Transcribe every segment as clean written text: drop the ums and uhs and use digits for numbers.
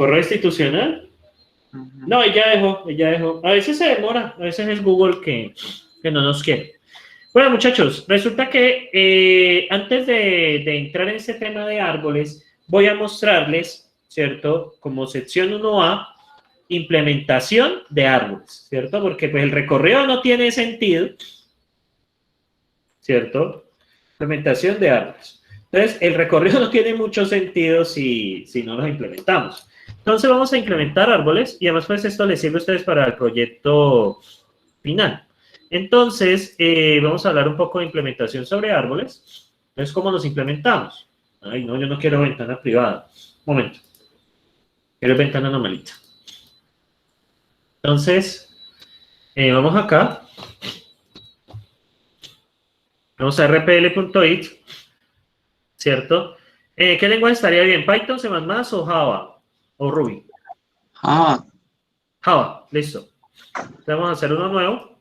¿Correo institucional? No, ella dejó. A veces se demora, a veces es Google que no nos quiere. Bueno, muchachos, resulta que antes de entrar en este tema de árboles, voy a mostrarles, ¿cierto? Como sección 1A, implementación de árboles, ¿cierto? Porque pues el recorrido no tiene sentido, ¿cierto? Implementación de árboles. Entonces, el recorrido no tiene mucho sentido si no los implementamos. Entonces, vamos a implementar árboles y además pues esto les sirve a ustedes para el proyecto final. Entonces, vamos a hablar un poco de implementación sobre árboles. Entonces, ¿cómo los implementamos? Ay, no, yo no quiero ventana privada. Un momento. Quiero ventana normalita. Entonces, vamos acá. Vamos a rpl.it, ¿cierto? ¿Qué lenguaje estaría bien? ¿Python, C++ o Java? ¿O Ruby? Java, listo. Entonces, vamos a hacer uno nuevo.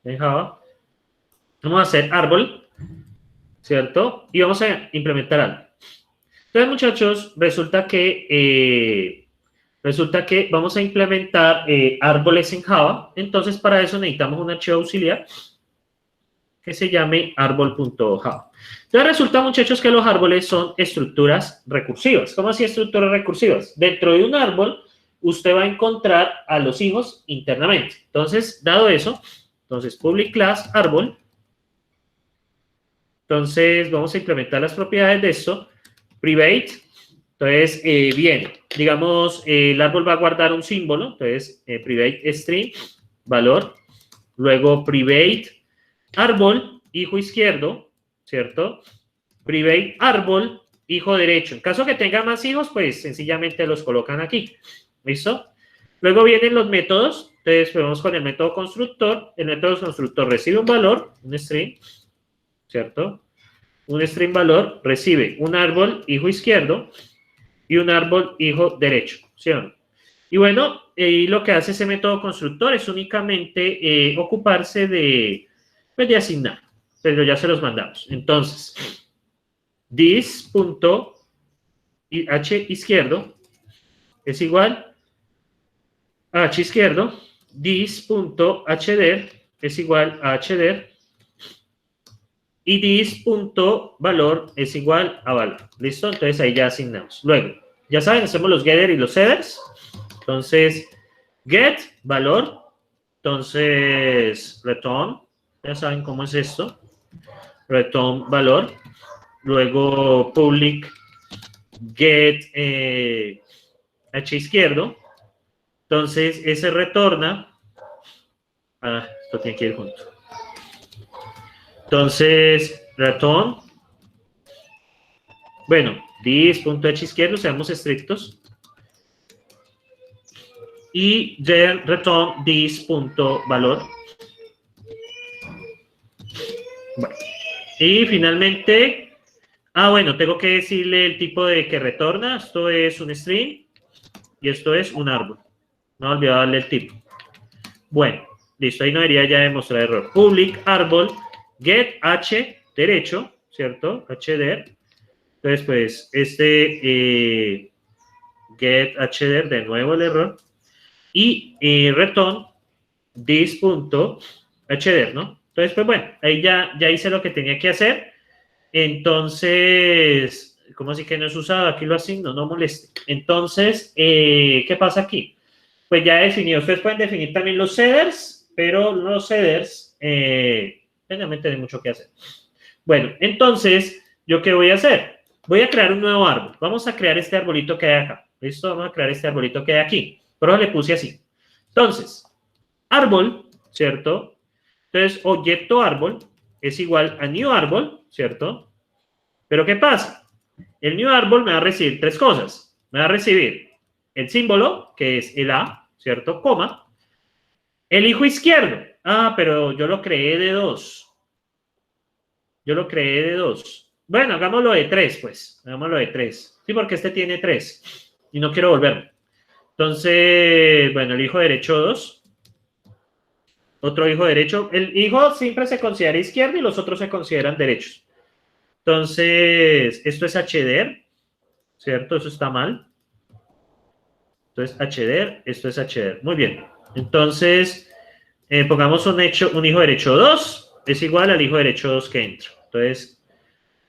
En Java. Vamos a hacer árbol, ¿cierto? Y vamos a implementar algo. Entonces, muchachos, resulta que vamos a implementar árboles en Java. Entonces, para eso necesitamos un archivo auxiliar que se llame árbol.java. Entonces, resulta, muchachos, que los árboles son estructuras recursivas. ¿Cómo así estructuras recursivas? Dentro de un árbol, usted va a encontrar a los hijos internamente. Entonces, dado eso, entonces, public class árbol. Entonces, vamos a implementar las propiedades de esto. Private. Entonces, bien, digamos, el árbol va a guardar un símbolo. Entonces, private string, valor. Luego, private árbol, hijo izquierdo, ¿cierto? Private árbol, hijo derecho. En caso que tenga más hijos, pues sencillamente los colocan aquí. ¿Listo? Luego vienen los métodos. Entonces, vamos con el método constructor. El método constructor recibe un valor, un string, ¿cierto? Un string valor recibe un árbol, hijo izquierdo, y un árbol, hijo derecho, ¿sí o no? Y bueno, lo que hace ese método constructor es únicamente ocuparse pues, de asignar, pero ya se los mandamos. Entonces, this.h izquierdo es igual a h izquierdo, this.hder es igual a hder, y this.valor es igual a valor. ¿Listo? Entonces ahí ya asignamos. Luego, ya saben, hacemos los getter y los setters. Entonces, get, valor. Entonces, return. Ya saben cómo es esto. Return, valor. Luego, public get h izquierdo. Entonces, ese retorna. Esto tiene que ir junto. Entonces, return. Bueno, this.h izquierdo, seamos estrictos. Y return this.valor. Bueno. Y finalmente, bueno, tengo que decirle el tipo de que retorna. Esto es un string y esto es un árbol. No olvidé darle el tipo. Bueno, listo, ahí no debería ya demostrar error. Public árbol get h derecho, ¿cierto? Hder. Entonces, pues, get hder, de nuevo el error. Y return this.hder, ¿no? Entonces, pues bueno, ahí ya hice lo que tenía que hacer. Entonces, ¿cómo así que no es usado? Aquí lo asigno, no moleste. Entonces, ¿qué pasa aquí? Pues ya he definido. Ustedes pueden definir también los setters, pero los setters no tienen mucho que hacer. Bueno, entonces, ¿yo qué voy a hacer? Voy a crear un nuevo árbol. Vamos a crear este arbolito que hay acá. ¿Listo? Vamos a crear este arbolito que hay aquí. Pero le puse así. Entonces, árbol, ¿cierto? Entonces, objeto árbol es igual a new árbol, ¿cierto? Pero ¿qué pasa? El new árbol me va a recibir tres cosas. Me va a recibir el símbolo, que es el A, ¿cierto? Coma. El hijo izquierdo. Pero yo lo creé de 2. Bueno, hagámoslo de 3, pues. Hagámoslo de 3. Sí, porque este tiene 3. Y no quiero volverlo. Entonces, bueno, el hijo derecho 2. Otro hijo derecho. El hijo siempre se considera izquierdo y los otros se consideran derechos. Entonces, esto es hder, ¿cierto? Eso está mal. Esto es HDR, esto es HDR. Muy bien. Entonces, pongamos un hijo derecho 2 es igual al hijo derecho 2 que entra. Entonces,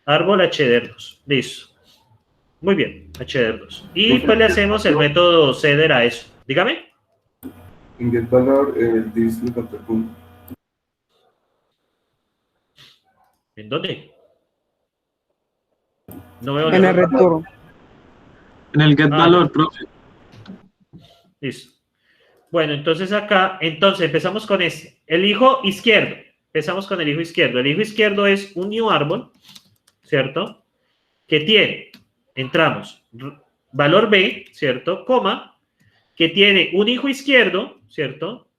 árbol HDR2. Listo. Muy bien, HDR2. Y pues le hacemos el método seeder a eso. Dígame. En getValor, this me faltó el punto. ¿En dónde? No veo En la el retorno. En el getValor, ya. profe. Listo. Bueno, entonces acá, empezamos con este. El hijo izquierdo. Empezamos con el hijo izquierdo. El hijo izquierdo es un new árbol, ¿cierto? Que tiene, entramos, valor B, ¿cierto? Coma, que tiene un hijo izquierdo, ¿cierto?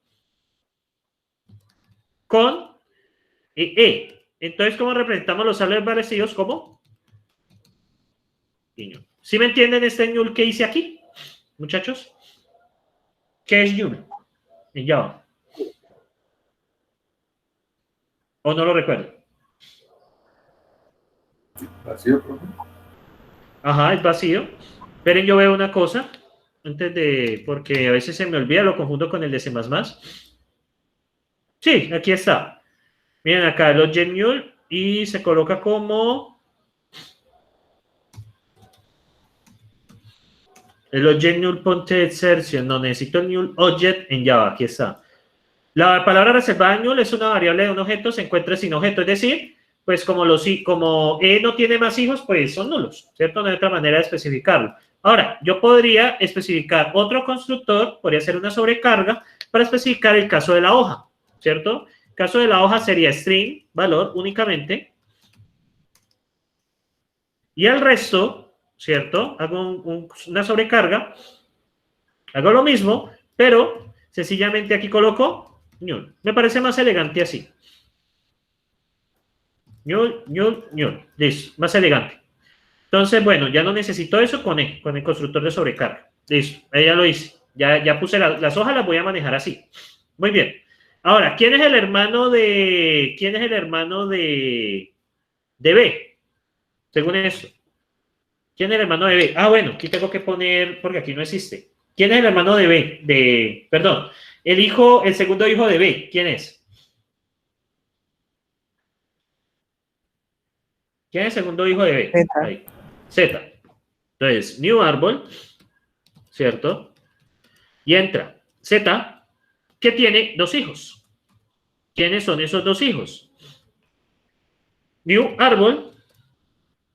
Con E. Entonces, ¿cómo representamos los árboles parecidos? ¿Cómo? ¿Sí me entienden este ñul que hice aquí, muchachos? ¿Qué es ñul en Java? ¿O no lo recuerdo? Vacío, profe. Ajá, es vacío. Esperen, yo veo una cosa porque a veces se me olvida, lo confundo con el de C++. Sí, aquí está. Miren acá el object null y se coloca como el object null ponte exertion. No necesito el null object en Java. Aquí está. La palabra reservada null es una variable de un objeto, se encuentra sin objeto, es decir, pues como E no tiene más hijos, pues son nulos, ¿cierto? No hay otra manera de especificarlo. Ahora, yo podría especificar otro constructor, podría hacer una sobrecarga para especificar el caso de la hoja, ¿cierto? El caso de la hoja sería string, valor únicamente, y el resto, ¿cierto? Hago una sobrecarga, hago lo mismo, pero sencillamente aquí coloco null. Me parece más elegante así. Null. Listo, más elegante. Entonces, bueno, ya no necesito eso con el constructor de sobrecarga. Listo, ahí ya lo hice. Ya puse las hojas, las voy a manejar así. Muy bien. Ahora, ¿quién es el hermano de B? Según eso. ¿Quién es el hermano de B? Ah, bueno, aquí tengo que poner, porque aquí no existe. ¿Quién es el hermano de B? Perdón, el segundo hijo de B, ¿quién es? ¿Quién es el segundo hijo de B? Z. Ahí. Z. Entonces, new árbol, ¿cierto? Y entra Z, que tiene 2 hijos. ¿Quiénes son esos 2 hijos? New árbol,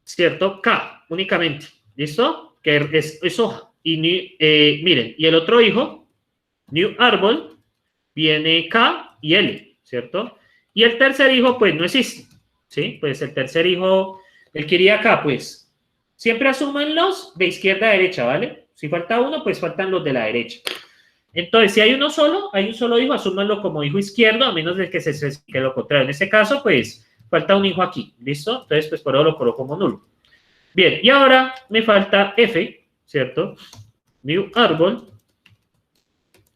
¿cierto? K, únicamente. ¿Listo? Que es hoja. Y miren, y el otro hijo, new árbol, viene K y L, ¿cierto? Y el tercer hijo, pues, no existe. ¿Sí? Pues el tercer hijo, él quería acá, pues, siempre asuman los de izquierda a derecha, ¿vale? Si falta uno, pues faltan los de la derecha. Entonces, si hay un solo hijo, asúmanlo como hijo izquierdo, a menos de que se especifique lo contrario. En este caso, pues, falta un hijo aquí, ¿listo? Entonces, pues, por eso lo coloco como nulo. Bien, y ahora me falta F, ¿cierto? New árbol,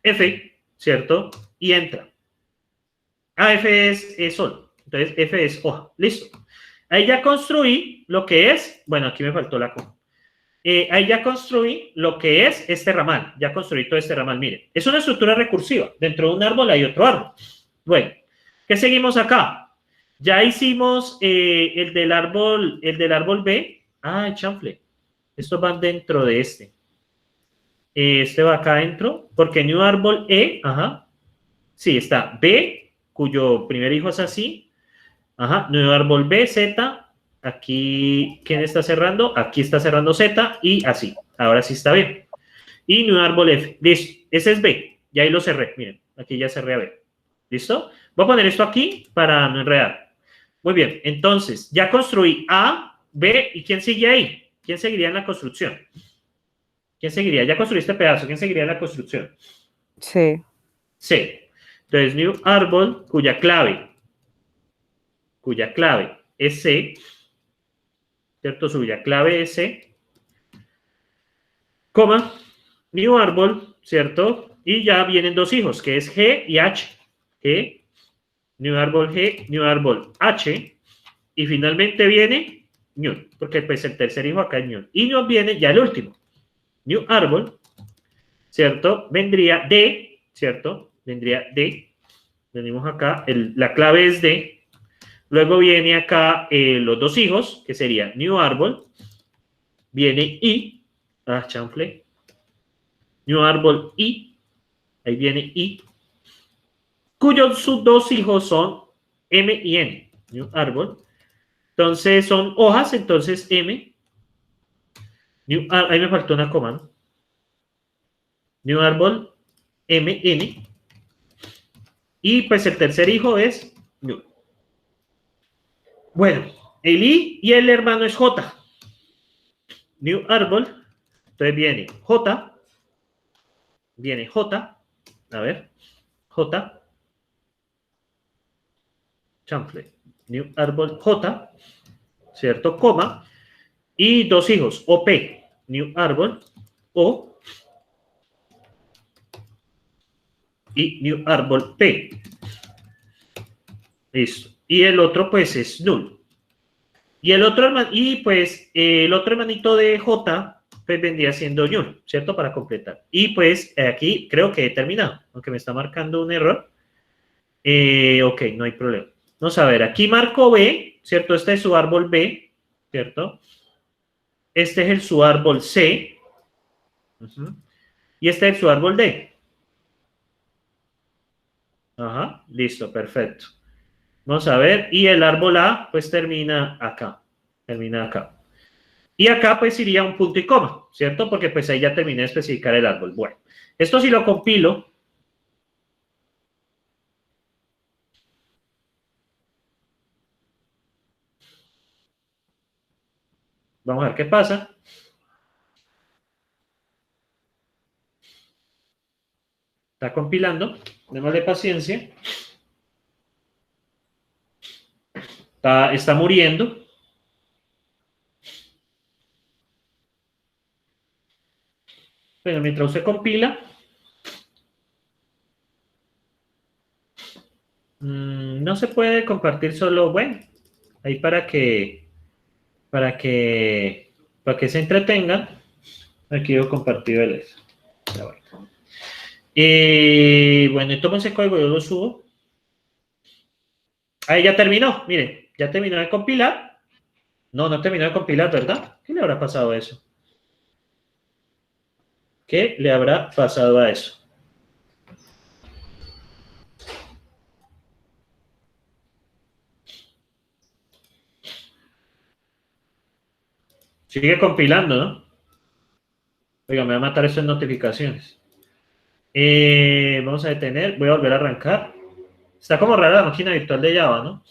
F, ¿cierto? Y entra. F es solo. Entonces, F es hoja. Listo. Ahí ya construí lo que es, bueno, aquí me faltó la coma. Ahí ya construí lo que es este ramal. Ya construí todo este ramal. Miren, es una estructura recursiva. Dentro de un árbol hay otro árbol. Bueno, ¿qué seguimos acá? Ya hicimos el del árbol B. Ah, chanfle. Estos van dentro de este. Este va acá adentro, porque new árbol E, ajá. Sí, está B, cuyo primer hijo es así. Ajá, nuevo árbol B, Z, aquí, ¿quién está cerrando? Aquí está cerrando Z y así, ahora sí está bien. Y nuevo árbol F, listo, ese es B, y ahí lo cerré, miren, aquí ya cerré a B, ¿listo? Voy a poner esto aquí para no enredar. Muy bien, entonces, ya construí A, B, ¿y quién sigue ahí? ¿Quién seguiría en la construcción? ¿Quién seguiría? Ya construí este pedazo, ¿quién seguiría en la construcción? C. C. Entonces, new árbol cuya clave es C, ¿cierto? Cuya clave es C, coma, new árbol, ¿cierto? Y ya vienen 2 hijos, que es G y H. G, new árbol H, y finalmente viene new, porque pues el tercer hijo acá es new. Y nos viene ya el último, new árbol, ¿cierto? Vendría D, ¿cierto? Vendría D. Venimos acá, la clave es D. Luego viene acá los dos hijos, que sería new árbol. Viene I. Chanfle. New árbol I. Ahí viene I. Cuyos sus dos hijos son M y N. New árbol. Entonces son hojas, entonces M. Ahí me faltó una coma, ¿no? New árbol MN. Y pues el tercer hijo es New. Bueno, el I y el hermano es J. New árbol. Entonces viene J. Viene J. A ver. J. Chanfle. New árbol J. ¿Cierto? Coma. Y dos hijos. OP. New árbol. O. Y new árbol P. Listo. Y el otro pues es null. Y el otro hermanito de J pues vendría siendo null, ¿cierto? Para completar. Y pues aquí creo que he terminado, aunque me está marcando un error. Ok, no hay problema. Vamos a ver, aquí marco B, ¿cierto? Este es su árbol B, ¿cierto? Este es su árbol C. Y este es su árbol D. Ajá, listo, perfecto. Vamos a ver, y el árbol A, pues termina acá. Termina acá. Y acá, pues iría un punto y coma, ¿cierto? Porque pues ahí ya terminé de especificar el árbol. Bueno, esto si lo compilo. Vamos a ver qué pasa. Está compilando. Démosle paciencia. Está muriendo. Bueno, mientras usted compila. No se puede compartir solo, bueno, ahí para que se entretengan. Aquí yo compartido el eso. Bueno, y tomo ese código, yo lo subo. Ahí ya terminó, miren, ya terminó de compilar. No terminó de compilar, ¿verdad? ¿Qué le habrá pasado a eso? ¿Qué le habrá pasado a eso? Sigue compilando, ¿no? Oiga, me va a matar eso en notificaciones. Vamos a detener, voy a volver a arrancar. Está como rara la máquina virtual de Java, ¿no?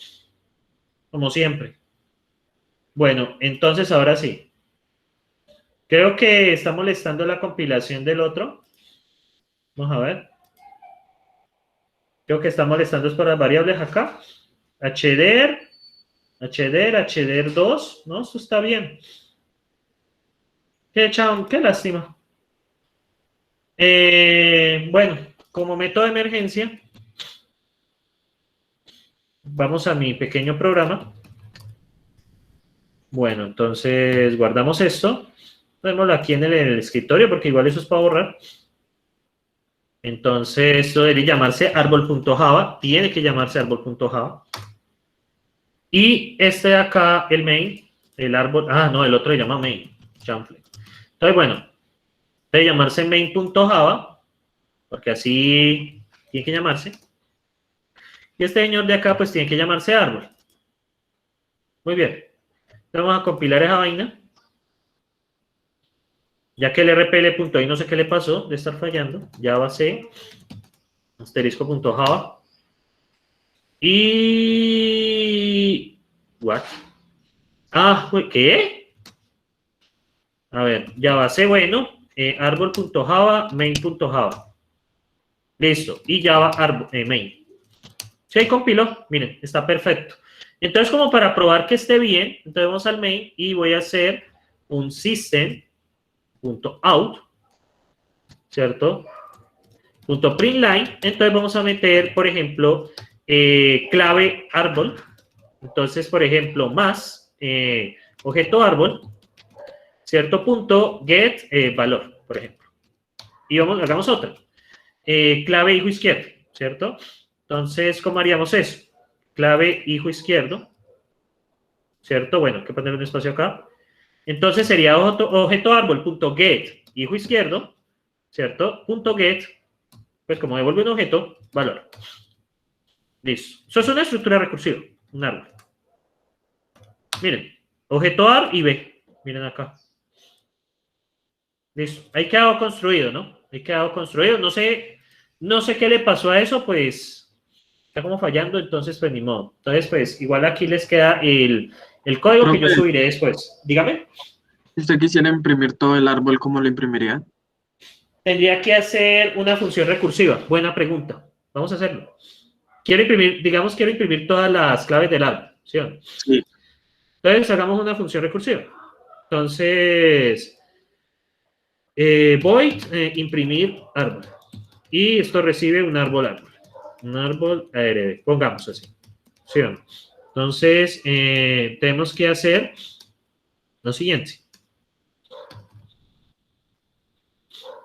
Como siempre. Bueno, entonces ahora sí. Creo que está molestando la compilación del otro. Vamos a ver. Creo que está molestando es por las variables acá. HDR 2. No, esto está bien. Qué lástima. Bueno, como método de emergencia, vamos a mi pequeño programa. Bueno, entonces guardamos esto. Ponémoslo aquí en el escritorio porque igual eso es para borrar. Entonces esto debe llamarse árbol.java. Tiene que llamarse árbol.java. Y este de acá, el main, el árbol. No, el otro se llama main. Chanfle. Entonces, bueno, debe llamarse main.java, porque así tiene que llamarse. Y este señor de acá, pues tiene que llamarse árbol. Muy bien. Vamos a compilar esa vaina. Ya que el RPL.i no sé qué le pasó de estar fallando. Java C, asterisco.java. Y... ¿What? ¿Qué? A ver, Java C, bueno. Árbol.java, main.java. Listo. Y Java main. Si ahí compiló, miren, está perfecto. Entonces, como para probar que esté bien, entonces vamos al main y voy a hacer un system.out, ¿cierto? .println. Entonces vamos a meter, por ejemplo, clave árbol. Entonces, por ejemplo, más objeto árbol, ¿cierto? Punto get valor, por ejemplo. Y hagamos otra. Clave hijo izquierdo, ¿cierto? Entonces, ¿cómo haríamos eso? Clave hijo izquierdo, ¿cierto? Bueno, hay que poner un espacio acá. Entonces sería objeto árbol.get hijo izquierdo, ¿cierto? .get, pues como devuelve un objeto, valor. Listo. Eso es una estructura recursiva, un árbol. Miren, objeto AR y B. Miren acá. Listo. Ahí quedado construido, ¿no? Ahí quedado construido. No sé qué le pasó a eso, pues está como fallando, entonces pues ni modo. Entonces, pues igual aquí les queda el código que yo subiré después. Dígame. Si usted quisiera imprimir todo el árbol, ¿cómo lo imprimiría? Tendría que hacer una función recursiva. Buena pregunta. Vamos a hacerlo. Quiero imprimir todas las claves del árbol, ¿sí o no? Sí. Entonces, hagamos una función recursiva. Entonces, void imprimir árbol. Y esto recibe un árbol. Un árbol ARB. Pongamos así, ¿sí o no? Entonces, tenemos que hacer lo siguiente.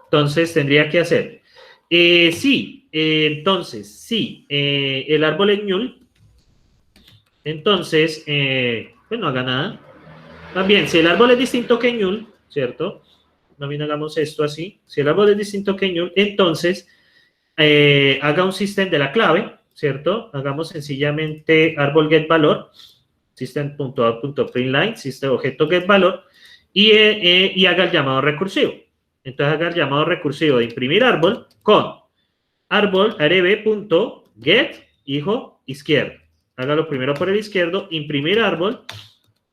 Entonces, tendría que hacer. Entonces, sí, el árbol es null. Entonces, pues no haga nada. También, si el árbol es distinto que null, ¿cierto? También hagamos esto así. Si el árbol es distinto que null, entonces, haga un system de la clave, ¿cierto? Hagamos sencillamente árbol get valor, system.out.println, system objeto get valor, y haga el llamado recursivo. Entonces haga el llamado recursivo de imprimir árbol con árbol arb.get hijo izquierdo. Hágalo primero por el izquierdo, imprimir árbol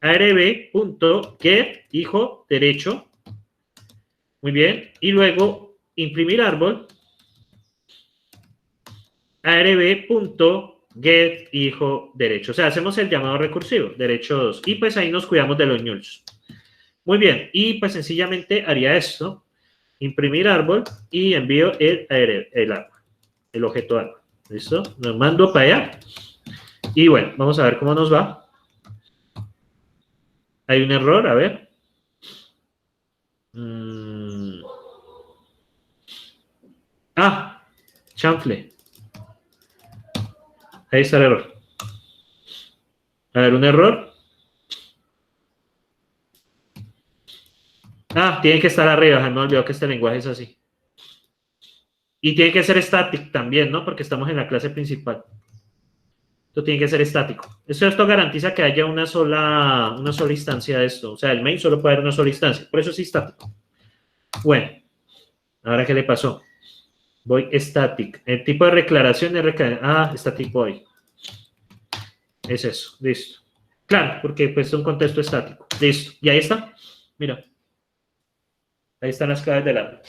arb.get hijo derecho. Muy bien. Y luego imprimir árbol arb.get hijo derecho. O sea, hacemos el llamado recursivo, derecho 2. Y pues ahí nos cuidamos de los nulls. Muy bien. Y pues sencillamente haría esto. Imprimir árbol y envío el árbol, el objeto árbol. ¿Listo? Nos mando para allá. Y bueno, vamos a ver cómo nos va. Hay un error, a ver. Chanfle. Ahí está el error. A ver, un error. Tiene que estar arriba. Me olvidó que este lenguaje es así. Y tiene que ser static también, ¿no? Porque estamos en la clase principal. Esto tiene que ser estático. Esto garantiza que haya una sola instancia de esto. O sea, el main solo puede haber una sola instancia. Por eso es estático. Bueno. Ahora, ¿qué le pasó? Void static. El tipo de declaración es static void. Es eso. Listo. Claro, porque pues es un contexto estático. Listo. Y ahí está. Mira. Ahí están las claves del árbol.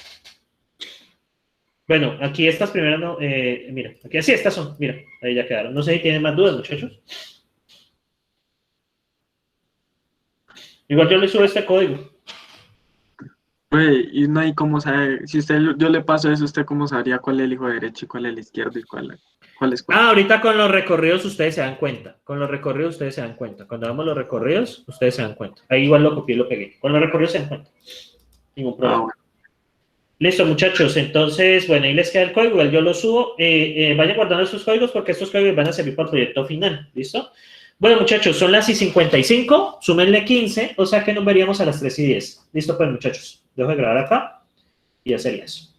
Bueno, aquí estas primeras no, mira, aquí así estas son, mira, ahí ya quedaron. No sé si tienen más dudas, muchachos. Igual yo le subo este código. Y no hay cómo saber, si yo le paso eso, ¿usted cómo sabría cuál es el hijo derecho y cuál es el izquierdo y cuál es cuál? Ahorita con los recorridos ustedes se dan cuenta. Con los recorridos ustedes se dan cuenta. Cuando hagamos los recorridos, ustedes se dan cuenta. Ahí igual lo copié y lo pegué. Con los recorridos se dan cuenta. Ningún problema. Bueno. Listo, muchachos. Entonces, bueno, ahí les queda el código. Yo lo subo. Vayan guardando estos códigos porque estos códigos van a servir para el proyecto final. ¿Listo? Bueno, muchachos, son las 55. Súmenle 15. O sea que nos veríamos a las 3:10. Listo, pues, muchachos. Dejo de grabar acá y ya sería eso.